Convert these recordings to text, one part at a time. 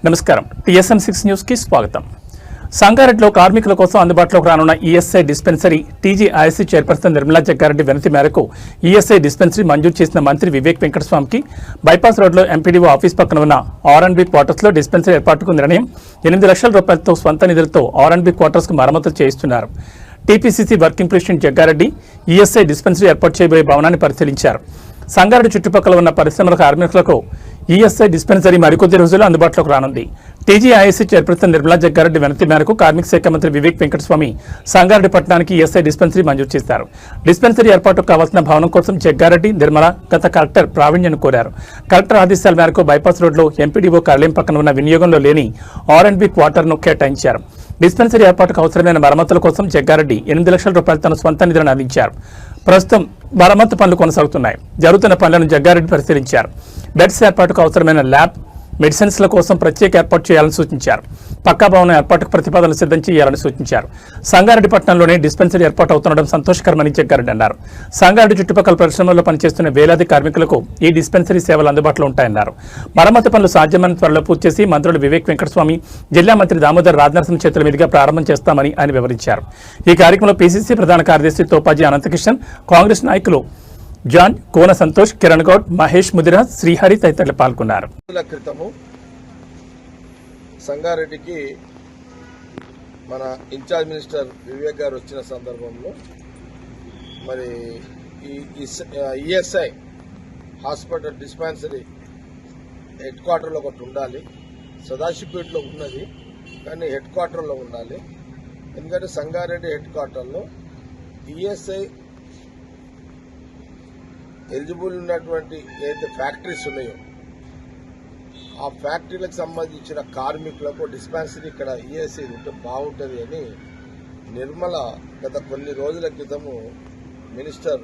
నమస్కారం TSM6 news కి స్వాగతం. సంగారెడ్డిలో కార్మికుల కోసం అందుబాటులోకి రానున్న ESI dispensary TGIC chairperson Nirmala Jaggareddy వినతి మేరకు ESI డిస్పెన్సరీ మంజూరు చేసిన మంత్రి వివేక్ వెంకటస్వామికి బైపాస్ రోడ్లో MPDO ఆఫీస్ పక్కన ఉన్న R&B క్వార్టర్స్లో డిస్పెన్సరీ ఏర్పాటుకు నిర్ణయం. 8 లక్షల రూపాయలతో స్వంత నిధులతో R&B క్వార్టర్స్కు మరమ్మతులు చేయిస్తున్నారు. TPCC working president Jaggareddy ESI dispensary ఏర్పాటు చేయబోయే భవనాన్ని పరిశీలించారు. సంగారెడ్డి చుట్టుపక్కల ఉన్న పరిశ్రమల కార్మికులకు ESI డిస్పెన్సరీ మరికొద్ది రోజుల్లో అందుబాటులోకి రానుంది. TGIC చైర్పర్సన్ నిర్మలా జగ్గారెడ్డి వినతి మేరకు కార్మిక శాఖ మంత్రి వివేక్ వెంకటస్వామి సంగారెడ్డి పట్టణానికి ESI డిస్పెన్సరీ మంజూరు చేశారు. డిస్పెన్సరీ ఏర్పాటుకు కావాల్సిన భవనం కోసం జగ్గారెడ్డి, నిర్మల గత కలెక్టర్ ప్రావీణ్యను కోరారు. కలెక్టర్ ఆదేశాల మేరకు బైపాస్ రోడ్లో MPDO కార్యాలయం పక్కన ఉన్న వినియోగంలో లేని R&B క్వార్టర్ను కేటాయించారు. డిస్పెన్సరీ ఏర్పాటుకు అవసరమైన మరమ్మతుల కోసం జగ్గారెడ్డి 8 లక్షల రూపాయలు తన స్వంత నిధులను అందించారు. ప్రస్తుతం మరమ్మతు పనులు కొనసాగుతున్నాయి. జరుగుతున్న పనులను జగ్గారెడ్డి పరిశీలించారు. బెడ్స్ ఏర్పాటుకు అవసరమైన ల్యాబ్, మెడిసిన్స్ల కోసం ప్రత్యేక ఏర్పాటు చేయాలని సూచించారు. పక్కా భవనం ఏర్పాటుకు ప్రతిపాదనలు సిద్ధం చేయాలని సూచించారు. సంగారెడ్డి పట్టణంలోనే డిస్పెన్సరీ ఏర్పాటు అవుతుండడం సంతోషకరమని జగ్గారెడ్డి అన్నారు. సంగారెడ్డి చుట్టుపక్కల పరిశ్రమల్లో పనిచేస్తున్న వేలాది కార్మికులకు ఈ డిస్పెన్సరీ సేవలు అందుబాటులో ఉంటాయన్నారు. మరమ్మతు పనులు సాధ్యమైన త్వరలో పూర్తి చేసి మంత్రులు వివేక్ వెంకటస్వామి, జిల్లా మంత్రి దామోదర్ రాజనరసింహ చేతుల మీదుగా ప్రారంభం చేస్తామని ఆయన వివరించారు. ఈ కార్యక్రమంలో PCC ప్రధాన కార్యదర్శి తోపాజీ అనంతకిషన్, కాంగ్రెస్ నాయకులు జాన్, కోన సంతోష్, కిరణ్ గౌడ్, మహేష్ ముదిరాజ్, శ్రీహరి తదితరులు పాల్గొన్నారు. సంగారెడ్డికి మన ఇన్ఛార్జ్ మినిస్టర్ వివేక్ గారు వచ్చిన సందర్భంలో మరి ఈ ESI హాస్పిటల్ డిస్పెన్సరీ హెడ్ క్వార్టర్లో ఒకటి ఉండాలి. సదాశివపేటలో ఉన్నది కానీ హెడ్ క్వార్టర్లో ఉండాలి. ఎందుకంటే సంగారెడ్డి హెడ్ క్వార్టర్లో ESI ఎలిజిబుల్ ఉన్నటువంటి ఏదైతే ఫ్యాక్టరీస్ ఉన్నాయో ఆ ఫ్యాక్టరీలకు సంబంధించిన కార్మికులకు డిస్పెన్సరీ ఇక్కడ ESI ఉంటే బాగుంటుంది అని నిర్మల గత కొన్ని రోజుల క్రితము మినిస్టర్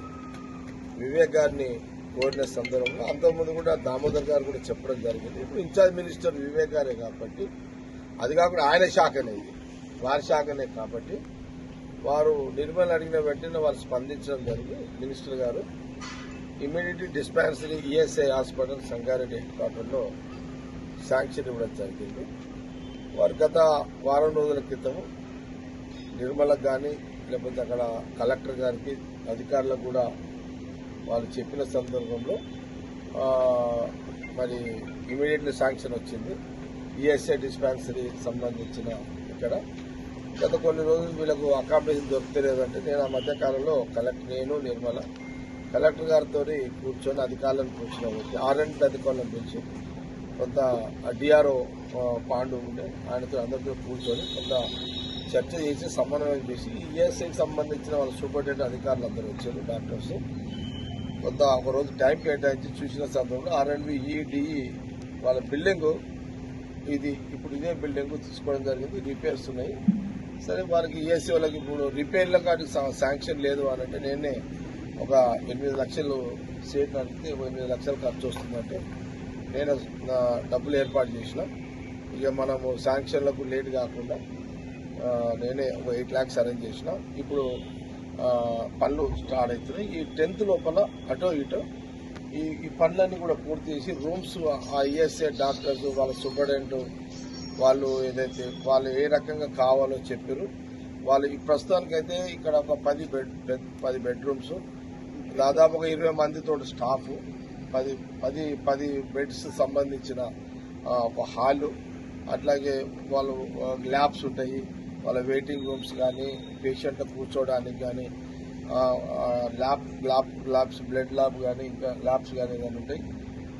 వివేక్ గారిని కోరిన సందర్భంలో అంతకుముందు కూడా దామోదర్ గారు కూడా చెప్పడం జరిగింది. ఇప్పుడు ఇన్ఛార్జ్ మినిస్టర్ వివేక్ గారే కాబట్టి, అది కాకుండా ఆయన శాఖనే, వారి శాఖనే కాబట్టి వారు నిర్మల అడిగిన వెంటనే వారు స్పందించడం జరిగింది. మినిస్టర్ గారు immediately dispensary ESI hospital Sangareddy head క్వార్టర్లో శాంక్షన్ ఇవ్వడం జరిగింది. వారు గత వారం రోజుల క్రితం నిర్మలకు కానీ లేకపోతే అక్కడ కలెక్టర్ గారికి, అధికారులకు కూడా వాళ్ళు చెప్పిన సందర్భంలో మరి ఇమీడియట్లీ శాంక్షన్ వచ్చింది. ESI డిస్పెన్సరీ సంబంధించిన ఇక్కడ గత కొన్ని రోజులు వీళ్ళకు అకామిడేషన్ దొరుకుతలేదంటే నేను ఆ మధ్యకాలంలో నేను నిర్మల కలెక్టర్ గారితో కూర్చొని అధికారులను కూర్చొని R&B అధికారులను పిలిచి కొంత DRO పాండు ఉండే ఆయనతో అందరితో కూర్చొని కొంత చర్చ చేసి సమన్వయం చేసి ESIకి సంబంధించిన వాళ్ళ సూపరింటెండెంట్ అధికారులు అందరూ వచ్చారు, డాక్టర్స్. కొంత ఒకరోజు టైం కేటాయించి చూసిన సందర్భంలో R&B EDE వాళ్ళ బిల్డింగ్ ఇప్పుడు ఇదే బిల్డింగ్ తీసుకోవడం జరిగింది. రిపేర్స్ ఉన్నాయి. సరే వారికి ESI వాళ్ళకి ఇప్పుడు రిపేర్లకు అది శాంక్షన్ లేదు అని అంటే నేనే ఒక 8 లక్షలు సేట్ అడిగితే 8 లక్షలు ఖర్చు వస్తుందంటే నేను డబ్బులు ఏర్పాటు చేసిన. ఇక మనము శాంక్షన్లకు లేట్ కాకుండా నేనే ఒక 8 lakhs అరేంజ్ చేసిన. ఇప్పుడు పనులు స్టార్ట్ అవుతున్నాయి. ఈ 10th లోపల అటో ఇటో ఈ పనులన్నీ కూడా పూర్తి చేసి రూమ్స్ ఆ ESI డాక్టర్స్ వాళ్ళ సూపరింటెండెంట్ వాళ్ళు ఏదైతే వాళ్ళు ఏ రకంగా కావాలో చెప్పారు. వాళ్ళు ఈ ప్రస్తుతానికైతే ఇక్కడ ఒక 10 బెడ్రూమ్స్, దాదాపు ఒక 20 మందితో స్టాఫ్, 10 బెడ్స్ సంబంధించిన ఒక హాలు, అట్లాగే వాళ్ళు ల్యాబ్స్ ఉంటాయి, వాళ్ళ వెయిటింగ్ రూమ్స్ కానీ, పేషెంట్ కూర్చోవడానికి కానీ ల్యాబ్స్ బ్లడ్ ల్యాబ్ కానీ ఇంకా ల్యాబ్స్ కానీ ఉంటాయి.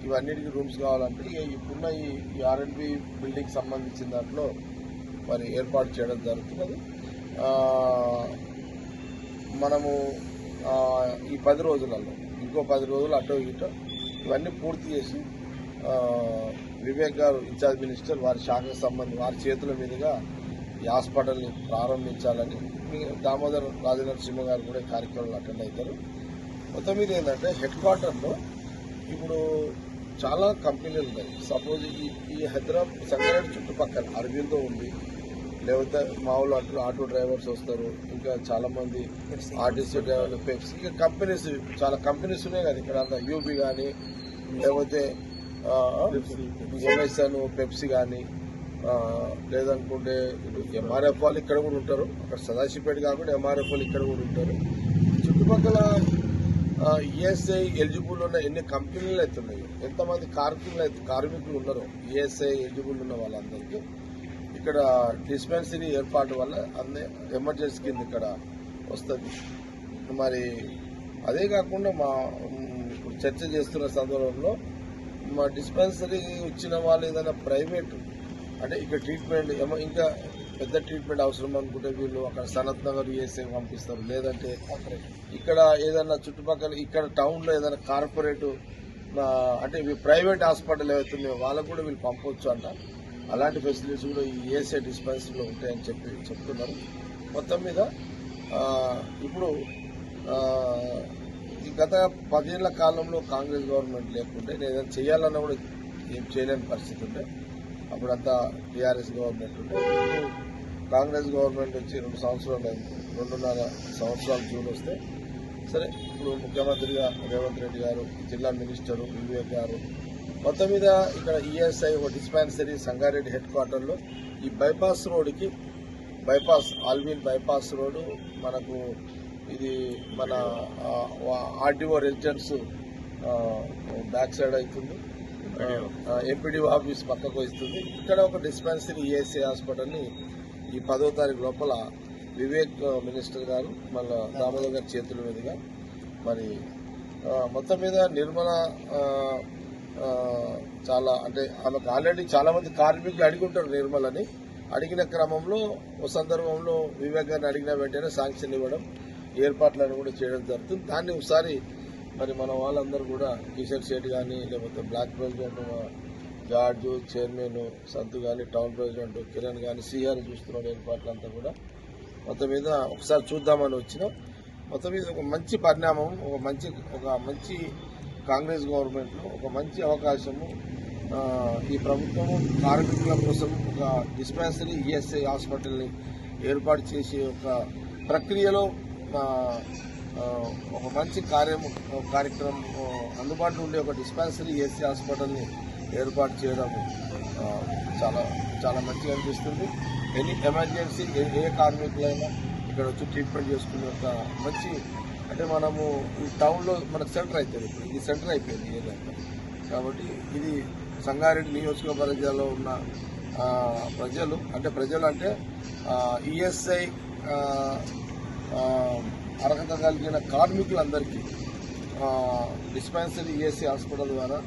ఇవన్నిటికీ రూమ్స్ కావాలంటే ఇప్పుడున్న ఈ R&B బిల్డింగ్ సంబంధించిన దాంట్లో మరి ఏర్పాటు చేయడం జరుగుతున్నది. మనము ఈ 10 రోజులలో ఇంకో 10 రోజులు అటో ఇటో ఇవన్నీ పూర్తి చేసి వివేక్ గారు ఇన్ఛార్జ్ మినిస్టర్ వారి శాఖకు సంబంధించి వారి చేతుల మీదుగా ఈ హాస్పిటల్ని ప్రారంభించాలని దామోదర్ రాజనరసింహ గారు కూడా ఈ కార్యక్రమంలో అటెండ్ అవుతారు. మొత్తం మీద ఏంటంటే హెడ్ క్వార్టర్లో ఇప్పుడు చాలా కంపెనీలు ఉన్నాయి. సపోజ్ ఈ హైదరాబాద్ సంగారెడ్డి చుట్టుపక్కల అరవిందో ఉంది, లేకపోతే మామూలు ఆటో డ్రైవర్స్ వస్తారు, ఇంకా చాలా మంది ఆర్టీసీ డ్రైవర్లు, పెప్సీ, ఇంకా కంపెనీస్ చాలా కంపెనీస్ ఉన్నాయి కదా ఇక్కడ అంతా. యూబీ కానీ లేకపోతే MSN, పెప్సీ కానీ లేదనుకుంటే ఎంఆర్ఎఫ్ వాళ్ళు ఇక్కడ కూడా ఉంటారు. అక్కడ సదాశివపేట కాకుండా ఎంఆర్ఎఫ్ వాళ్ళు ఇక్కడ కూడా ఉంటారు. చుట్టుపక్కల ఈఎస్ఐ ఎలిజిబుల్ ఉన్న ఎన్ని కంపెనీలు అయితే ఉన్నాయో, ఎంతమంది కార్మికులు ఉన్నారో ఈఎస్ఐ ఎలిజిబుల్ ఉన్న వాళ్ళందరికీ ఇక్కడ డిస్పెన్సరీ ఏర్పాటు వల్ల ఎమర్జెన్సీ కింద ఇక్కడ వస్తుంది. మరి అదే కాకుండా ఇప్పుడు చర్చ చేస్తున్న సందర్భంలో మా డిస్పెన్సరీ వచ్చిన వాళ్ళు ఏదైనా ప్రైవేట్ అంటే ఇక్కడ ట్రీట్మెంట్ ఇంకా పెద్ద ట్రీట్మెంట్ అవసరం అనుకుంటే వీళ్ళు అక్కడ సనత్ నగర్ ఈఎస్ఐ పంపిస్తారు. లేదంటే ఇక్కడ ఏదైనా చుట్టుపక్కల ఇక్కడ టౌన్లో ఏదైనా కార్పొరేట్ అంటే ఇవి ప్రైవేట్ హాస్పిటల్ ఏవైతున్నాయో వాళ్ళకు కూడా వీళ్ళు పంపవచ్చు అంట. అలాంటి ఫెసిలిటీస్ కూడా ఈ ఈఎస్ఐ డిస్పెన్సరీలో ఉంటాయని చెప్తున్నారు. మొత్తం మీద ఇప్పుడు ఈ గత 10 ఏళ్ల కాలంలో కాంగ్రెస్ గవర్నమెంట్ లేకుంటే నేను ఏదైనా చేయాలన్నా కూడా ఏం చేయలేని పరిస్థితి ఉంటే అప్పుడంతా టీఆర్ఎస్ గవర్నమెంట్ ఉంటే. ఇప్పుడు కాంగ్రెస్ గవర్నమెంట్ వచ్చి 2 సంవత్సరాలు 2.5 సంవత్సరాలు జూన్ వస్తే సరే ఇప్పుడు ముఖ్యమంత్రిగా రేవంత్ రెడ్డి గారు, జిల్లా మినిస్టరు వివేక్ గారు మొత్తం మీద ఇక్కడ ఈఎస్ఐ ఒక డిస్పెన్సరీ సంగారెడ్డి హెడ్ క్వార్టర్లో ఈ బైపాస్ రోడ్డుకి ఆల్విన్ బైపాస్ రోడ్డు మనకు ఇది మన ఆర్డీఓ రెసిడెన్స్ బ్యాక్ సైడ్ అవుతుంది. ఎంపీడీఓ ఆఫీస్ పక్కకు వస్తుంది. ఇక్కడ ఒక డిస్పెన్సరీ ఈఎస్ఐ హాస్పిటల్ని ఈ 10వ తారీఖు లోపల వివేక్ మినిస్టర్ గారు మళ్ళా దామోదర్ గారి చేతుల మీదుగా మరి మొత్తం మీద నిర్మల చాలా అంటే ఆమెకు ఆల్రెడీ చాలా మంది కార్మికులు అడిగి నిర్మలని. అడిగిన క్రమంలో ఓ సందర్భంలో వివేక్ గారిని అడిగిన వెంటనే శాంక్షన్ ఇవ్వడం, ఏర్పాట్లను కూడా చేయడం జరుగుతుంది. దాన్ని ఒకసారి మరి మన వాళ్ళందరూ కూడా కిషన్ శెట్టి కానీ లేకపోతే బ్లాక్ ప్రెసిడెంట్ జార్జ్, చైర్మన్ సంతు కానీ, టౌన్ ప్రెసిడెంట్ కిరణ్ కానీ, సిఆర్ చూస్తున్న ఏర్పాట్లంతా కూడా మొత్తం మీద ఒకసారి చూద్దామని వచ్చినాం. మొత్తం మీద ఒక మంచి పరిణామం, ఒక మంచి కాంగ్రెస్ గవర్నమెంట్లో ఒక మంచి అవకాశము. ఈ ప్రభుత్వము కార్మికుల కోసం ఒక డిస్పెన్సరీ ఈఎస్ఐ హాస్పిటల్ని ఏర్పాటు చేసే ఒక ప్రక్రియలో ఒక మంచి కార్యక్రమం అందుబాటులో ఉండే ఒక డిస్పెన్సరీ ఈఎస్ఐ హాస్పిటల్ని ఏర్పాటు చేయడం చాలా చాలా మంచిగా అనిపిస్తుంది. ఎనీ ఎమర్జెన్సీ ఏ కార్మికులైనా ఇక్కడ వచ్చి ట్రీట్మెంట్ చేసుకునే ఒక మంచి అంటే మనము ఈ టౌన్లో మనకు సెంటర్ అవుతుంది. ఇప్పుడు ఇది సెంటర్ అయిపోయింది ఏదంటే. కాబట్టి ఇది సంగారెడ్డి నియోజకవర్గంలో ఉన్న ప్రజలు అంటే ఈఎస్ఐ అర్హత కలిగిన కార్మికులందరికీ డిస్పెన్సరీ ఈఎస్ఐ హాస్పిటల్ ద్వారా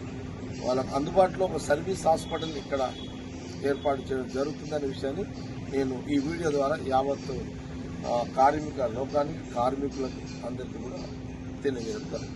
వాళ్ళకు అందుబాటులో ఒక సర్వీస్ హాస్పిటల్ ఇక్కడ ఏర్పాటు చేయడం జరుగుతుందనే విషయాన్ని నేను ఈ వీడియో ద్వారా యావత్తు కార్మిక లోకానికి, కార్మికులకు అందరికీ కూడా తెలియజేస్తాను.